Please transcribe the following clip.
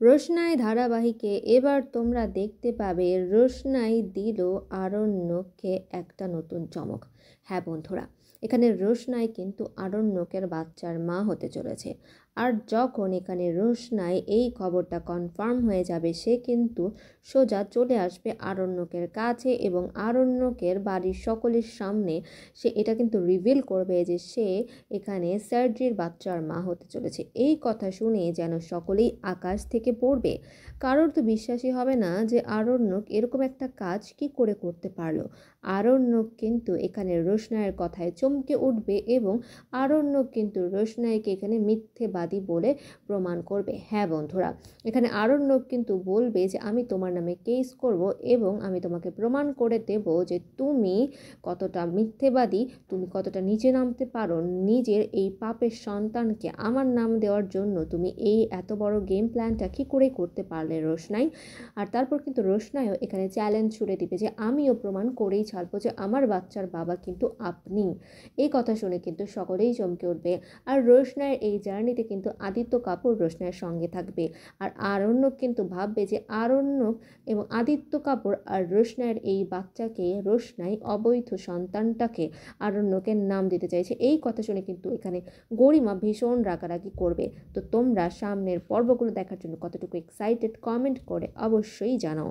রোশনাই ধারাবাহিকে এবার তোমরা দেখতে পাবে রোশনাই দিল আরণ্যককে একটা নতুন চমক। হ্যাঁ বন্ধুরা, এখানে রোশনাই কিন্তু আরণ্যকের বাচ্চার মা হতে চলেছে। আর যখন এখানে রোশনাই এই খবরটা কনফার্ম হয়ে যাবে, সে কিন্তু সোজা চলে আসবে আরণ্যকের কাছে এবং আরণ্যকের বাড়ির সকলের সামনে সে এটা কিন্তু রিভিল করবে যে সে এখানে সার্জির বাচ্চার মা হতে চলেছে। এই কথা শুনে যেন সকলেই আকাশ থেকে পড়বে। কারোর তো বিশ্বাসই হবে না যে আরণ্যক এরকম একটা কাজ কি করে করতে পারলো। আরণ্যক কিন্তু এখানে রোশনাইয়ের কথায় চমকে উঠবে এবং আরণ্যক কিন্তু রোশনাইকে এখানে মিথ্যেবাদী বলে প্রমাণ করবে। হ্যাঁ বন্ধুরা, এখানে আরণ্যক কিন্তু বলবে যে আমি তোমার নামে কেস করব এবং আমি তোমাকে প্রমাণ করে দেব যে তুমি কতটা মিথ্যেবাদী, তুমি কতটা নিচে নামতে পারো। নিজের এই পাপের সন্তানকে আমার নাম দেওয়ার জন্য তুমি এই এত বড় গেম প্ল্যানটা কী করে করতে পারলে রোশনাই। আর তারপর কিন্তু রোশনাইও এখানে চ্যালেঞ্জ ছুড়ে দিবে যে আমিও প্রমাণ করেই ছাড়বো যে আমার বাচ্চার বাবা কিন্তু আপনি। এই কথা শুনে কিন্তু সকলেই চমকে উঠবে। আর রোশনাইয়ের এই জার্নিতে কিন্তু আদিত্য কাপুর রোশনাইয়ের সঙ্গে থাকবে। আর আরণ্যক কিন্তু ভাববে যে আরণ্যক এবং আদিত্য কাপুর আর রোশনাইয়ের এই বাচ্চাকে, রোশনাই অবৈধ সন্তানটাকে আরণ্যকের নাম দিতে চাইছে। এই কথা শুনে কিন্তু এখানে গরিমা ভীষণ রাগারাগি করবে। তো তোমরা সামনের পর্বগুলো দেখার জন্য কতটুকু এক্সাইটেড কমেন্ট করে অবশ্যই জানাও।